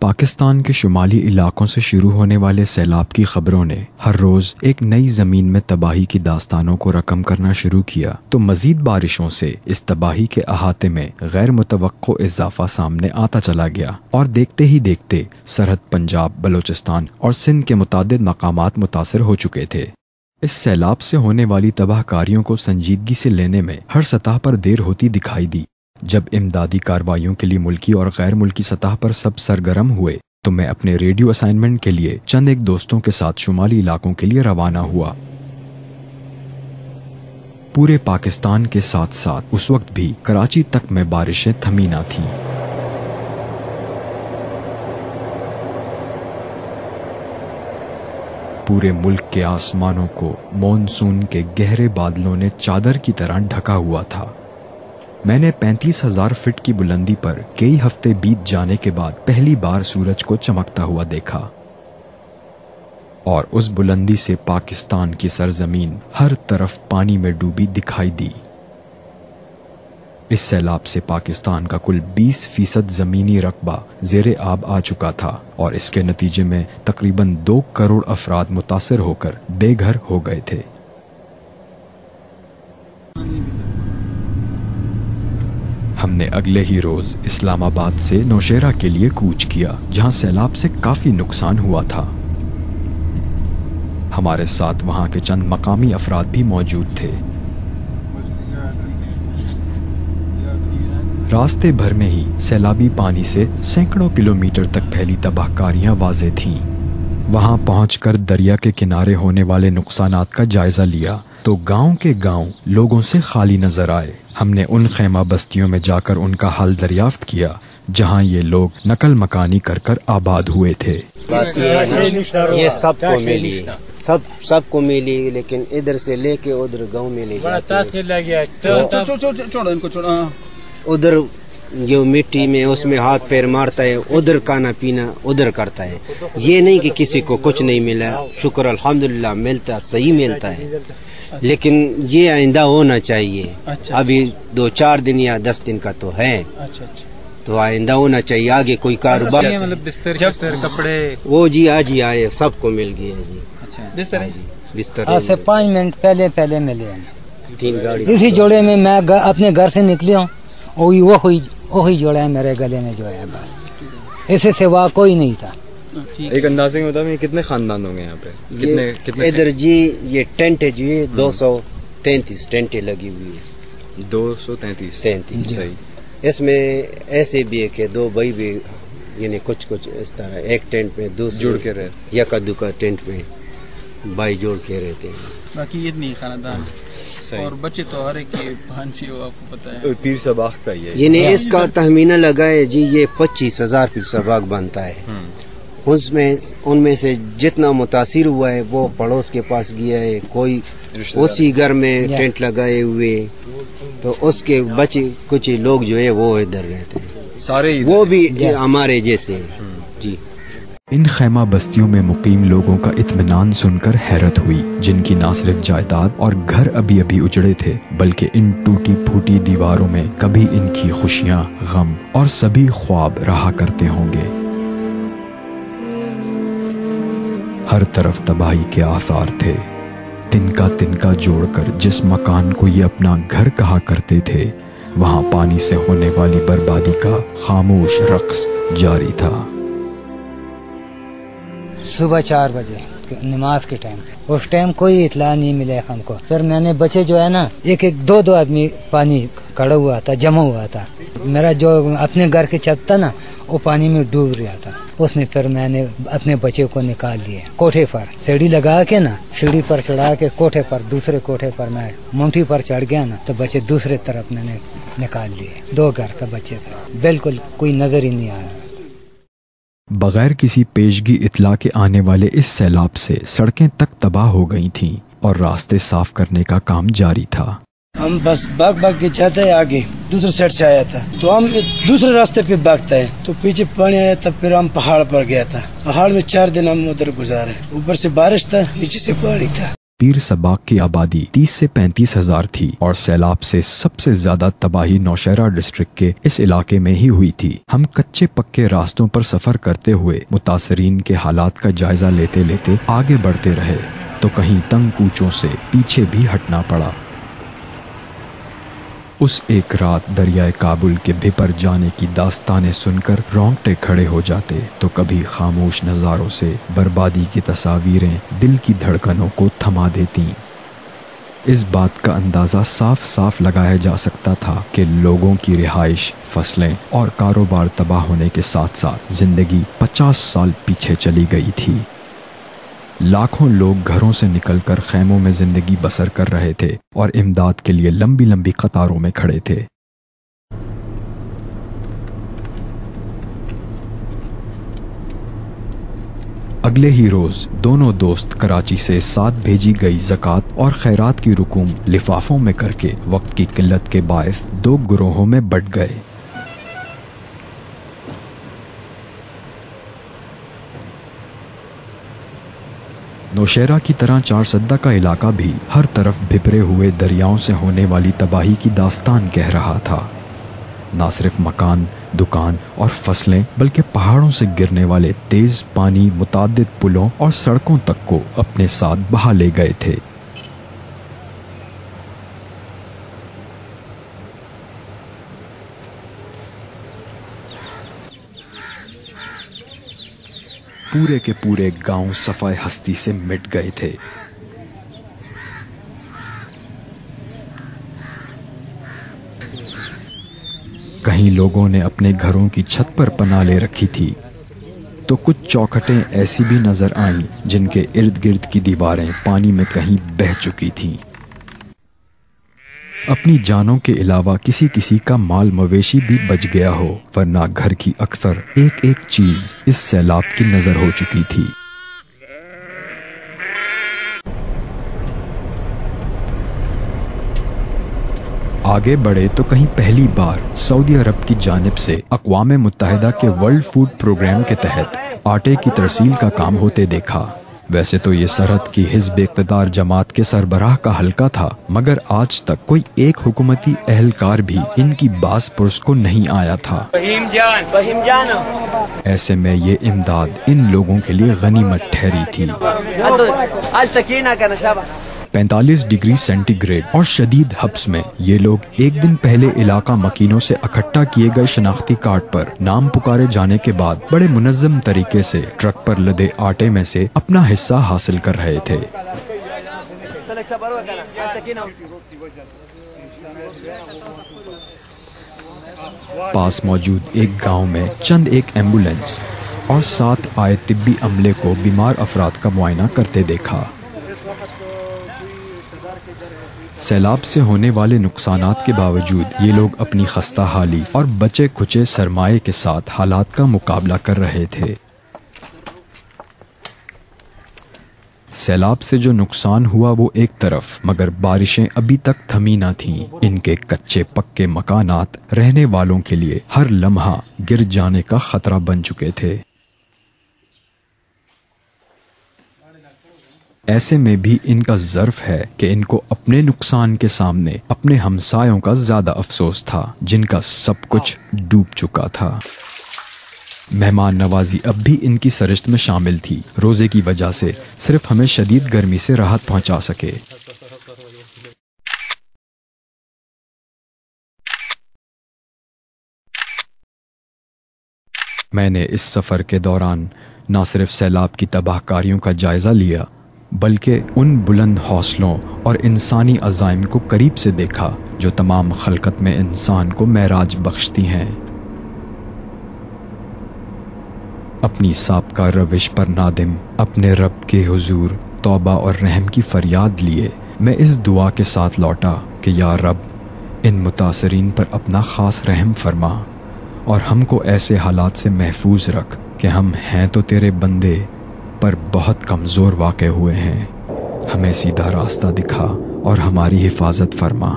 پاکستان کے شمالی علاقوں سے شروع ہونے والے سیلاب کی خبروں نے ہر روز ایک نئی زمین میں تباہی کی داستانوں کو رقم کرنا شروع کیا تو مزید بارشوں سے اس تباہی کے احاطے میں غیر متوقع اضافہ سامنے آتا چلا گیا اور دیکھتے ہی دیکھتے سرحد پنجاب، بلوچستان اور سندھ کے متعدد مقامات متاثر ہو چکے تھے۔ اس سیلاب سے ہونے والی تباہ کاریوں کو سنجیدگی سے لینے میں ہر سطح پر دیر ہوتی دکھائی دی۔ جب امدادی کارروائیوں کے لیے ملکی اور غیر ملکی سطح پر سب سرگرم ہوئے تو میں اپنے ریڈیو اسائنمنٹ کے لیے چند ایک دوستوں کے ساتھ شمالی علاقوں کے لیے روانہ ہوا۔ پورے پاکستان کے ساتھ ساتھ اس وقت بھی کراچی تک میں بارشیں تھمی نہ تھیں۔ پورے ملک کے آسمانوں کو مونسون کے گہرے بادلوں نے چادر کی طرح ڈھکا ہوا تھا۔ میں نے 35,000 فٹ کی بلندی پر کئی ہفتے بیت جانے کے بعد پہلی بار سورج کو چمکتا ہوا دیکھا، اور اس بلندی سے پاکستان کی سرزمین ہر طرف پانی میں ڈوبی دکھائی دی۔ اس سیلاب سے پاکستان کا کل 20% زمینی رقبہ زیر آب آ چکا تھا اور اس کے نتیجے میں تقریباً 2 کروڑ افراد متاثر ہو کر بے گھر ہو گئے تھے۔ ہم نے اگلے ہی روز اسلام آباد سے نوشیرہ کے لیے کوچ کیا، جہاں سیلاب سے کافی نقصان ہوا تھا۔ ہمارے ساتھ وہاں کے چند مقامی افراد بھی موجود تھے۔ راستے بھر میں ہی سیلابی پانی سے سینکڑوں کلومیٹر تک پھیلی تباہ کاریاں واضح تھیں۔ وہاں پہنچ کر دریا کے کنارے ہونے والے نقصانات کا جائزہ لیا تو گاؤں کے گاؤں لوگوں سے خالی نظر آئے۔ ہم نے ان خیمہ بستیوں میں جا کر ان کا حال دریافت کیا جہاں یہ لوگ نقل مکانی کر کر آباد ہوئے تھے۔ یہ سب کو ملی، سب کو ملی، لیکن ادھر سے لے کے ادھر گاؤں میں لے جاتے، ادھر جو مٹی میں اس میں ہاتھ پیر مارتا ہے، ادھر کھانا پینا ادھر کرتا ہے۔ یہ نہیں کہ کسی کو کچھ نہیں ملا، شکر الحمدللہ ملتا، صحیح ملتا ہے، لیکن یہ آئندہ ہونا چاہیے۔ ابھی 2-4 دن یا 10 دن کا تو ہے، تو آئندہ ہونا چاہیے۔ آگے کوئی کاروبار بستر کپڑے وہ جی آج ہی آئے، سب کو مل گیا جی بستر۔ آج سے 5 منٹ پہلے ملے ہیں 3 گاڑی۔ اسی جوڑے میں میں اپنے گھر سے نکلی ہوں، وہی جوڑا ہے میرے گلے میں جو ہے، بس اس سے سوا کوئی نہیں تھا۔ ایک اندازے میں بتا کتنے خاندان ہوں گے یہاں پہ؟ ادھر جی یہ ٹینٹ ہے جی 233 ٹینٹیں لگی ہوئی ہے۔ 233 صحیح۔ اس میں ایسے بھی ہے کہ 2 بھائی بھی، یعنی کچھ اس طرح ایک ٹینٹ میں دوسرے جڑ کے رہے، یکا دکا ٹینٹ میں بھائی جوڑ کے رہتے ہیں۔ باقی اتنی خاندان اور بچے تو ہر ایک 5 آپ کو پتہ ہے۔ پیر سباق کا یہ یعنی اس کا تخمینہ لگائے جی یہ 25,000 پیر سباق بنتا ہے۔ ان میں سے جتنا متاثر ہوا ہے وہ پڑوس کے پاس گیا ہے، کوئی اسی گھر میں ٹینٹ لگائے ہوئے، تو اس کے بچے کچھ لوگ جو ہے وہ ادھر رہتے ہیں، سارے وہ بھی ہمارے جیسے جی۔ ان خیمہ بستیوں میں مقیم لوگوں کا اطمینان سن کر حیرت ہوئی، جن کی نہ صرف جائیداد اور گھر ابھی اجڑے تھے، بلکہ ان ٹوٹی پھوٹی دیواروں میں کبھی ان کی خوشیاں، غم اور سبھی خواب رہا کرتے ہوں گے۔ ہر طرف تباہی کے آثار تھے۔ تنکا جوڑ کر جس مکان کو یہ اپنا گھر کہا کرتے تھے، وہاں پانی سے ہونے والی بربادی کا خاموش رقص جاری تھا۔ صبح 4 بجے نماز کے ٹائم پہ، اس ٹائم کوئی اطلاع نہیں ملے ہم کو۔ پھر میں نے بچے جو ہے نا، ایک 2 آدمی پانی کھڑا ہوا تھا، جمع ہوا تھا۔ میرا جو اپنے گھر کے چھت تھا نا، وہ پانی میں ڈوب رہا تھا۔ اس میں پھر میں نے اپنے بچے کو نکال لیے کوٹھے پر، سیڑھی لگا کے نا، سیڑھی پر چڑھا کے کوٹھے پر، دوسرے کوٹھے پر میں مونٹھی پر چڑھ گیا نا، تو بچے دوسرے طرف میں نے نکال لیے۔ 2 گھر کا بچے تھے، بالکل کوئی نظر ہی نہیں آیا۔ بغیر کسی پیشگی اطلاع کے آنے والے اس سیلاب سے سڑکیں تک تباہ ہو گئی تھیں اور راستے صاف کرنے کا کام جاری تھا۔ ہم بس بھاگ کے چاہتے ہیں آگے، دوسرے سائڈ سے آیا تھا تو ہم دوسرے راستے پہ بھاگتا ہے، تو پیچھے پانی آیا تھا، پھر ہم پہاڑ پر گیا تھا۔ پہاڑ میں 4 دن ہم ادھر گزارے، اوپر سے بارش تھا، نیچے سے پانی تھا۔ پیر سباق کی آبادی 30 سے 35 ہزار تھی اور سیلاب سے سب سے زیادہ تباہی نوشہرہ ڈسٹرکٹ کے اس علاقے میں ہی ہوئی تھی۔ ہم کچے پکے راستوں پر سفر کرتے ہوئے متاثرین کے حالات کا جائزہ لیتے لیتے آگے بڑھتے رہے تو کہیں تنگ کوچوں سے پیچھے بھی ہٹنا پڑا۔ اس ایک رات دریائے کابل کے بھپر جانے کی داستانیں سن کر رونگٹے کھڑے ہو جاتے تو کبھی خاموش نظاروں سے بربادی کی تصاویریں دل کی دھڑکنوں کو تھما دیتیں۔ اس بات کا اندازہ صاف صاف لگایا جا سکتا تھا کہ لوگوں کی رہائش، فصلیں اور کاروبار تباہ ہونے کے ساتھ ساتھ زندگی 50 سال پیچھے چلی گئی تھی۔ لاکھوں لوگ گھروں سے نکل کر خیموں میں زندگی بسر کر رہے تھے اور امداد کے لیے لمبی لمبی قطاروں میں کھڑے تھے۔ اگلے ہی روز دونوں دوست کراچی سے ساتھ بھیجی گئی زکوٰۃ اور خیرات کی رقوم لفافوں میں کر کے وقت کی قلت کے باعث 2 گروہوں میں بٹ گئے۔ نوشہرہ کی طرح چارسدہ کا علاقہ بھی ہر طرف بھپرے ہوئے دریاؤں سے ہونے والی تباہی کی داستان کہہ رہا تھا۔ نہ صرف مکان، دکان اور فصلیں بلکہ پہاڑوں سے گرنے والے تیز پانی متعدد پلوں اور سڑکوں تک کو اپنے ساتھ بہا لے گئے تھے۔ پورے کے پورے گاؤں صفائے ہستی سے مٹ گئے تھے۔ کہیں لوگوں نے اپنے گھروں کی چھت پر پناہ لے رکھی تھی تو کچھ چوکھٹیں ایسی بھی نظر آئیں جن کے ارد گرد کی دیواریں پانی میں کہیں بہہ چکی تھیں۔ اپنی جانوں کے علاوہ کسی کا مال مویشی بھی بچ گیا ہو، ورنہ گھر کی اکثر ایک چیز اس سیلاب کی نظر ہو چکی تھی۔ آگے بڑھے تو کہیں پہلی بار سعودی عرب کی جانب سے اقوام متحدہ کے ورلڈ فوڈ پروگرام کے تحت آٹے کی ترسیل کا کام ہوتے دیکھا۔ ویسے تو یہ سرحد کی حزب اقتدار جماعت کے سربراہ کا حلقہ تھا، مگر آج تک کوئی ایک حکومتی اہلکار بھی ان کی باز پرس کو نہیں آیا تھا۔ ایسے میں یہ امداد ان لوگوں کے لیے غنیمت ٹھہری تھی۔ 45 ڈگری سینٹی گریڈ اور شدید حبس میں یہ لوگ ایک دن پہلے علاقہ مکینوں سے اکٹھا کیے گئے شناختی کارڈ پر نام پکارے جانے کے بعد بڑے منظم طریقے سے ٹرک پر لدے آٹے میں سے اپنا حصہ حاصل کر رہے تھے۔ پاس موجود ایک گاؤں میں چند ایک ایمبولینس اور ساتھ آئے طبی عملے کو بیمار افراد کا معائنہ کرتے دیکھا۔ سیلاب سے ہونے والے نقصانات کے باوجود یہ لوگ اپنی خستہ حالی اور بچے کھچے سرمایے کے ساتھ حالات کا مقابلہ کر رہے تھے۔ سیلاب سے جو نقصان ہوا وہ ایک طرف، مگر بارشیں ابھی تک تھمی نہ تھیں۔ ان کے کچے پکے مکانات رہنے والوں کے لیے ہر لمحہ گر جانے کا خطرہ بن چکے تھے۔ ایسے میں بھی ان کا ظرف ہے کہ ان کو اپنے نقصان کے سامنے اپنے ہمسایوں کا زیادہ افسوس تھا جن کا سب کچھ ڈوب چکا تھا۔ مہمان نوازی اب بھی ان کی سرشت میں شامل تھی، روزے کی وجہ سے صرف ہمیں شدید گرمی سے راحت پہنچا سکے۔ میں نے اس سفر کے دوران نہ صرف سیلاب کی تباہ کاریوں کا جائزہ لیا بلکہ ان بلند حوصلوں اور انسانی عزائم کو قریب سے دیکھا جو تمام خلقت میں انسان کو معراج بخشتی ہیں۔ اپنی سابقہ روش پر نادم، اپنے رب کے حضور توبہ اور رحم کی فریاد لیے میں اس دعا کے ساتھ لوٹا کہ یا رب ان متاثرین پر اپنا خاص رحم فرما اور ہم کو ایسے حالات سے محفوظ رکھ کہ ہم ہیں تو تیرے بندے پر بہت کمزور واقع ہوئے ہیں، ہمیں سیدھا راستہ دکھا اور ہماری حفاظت فرما۔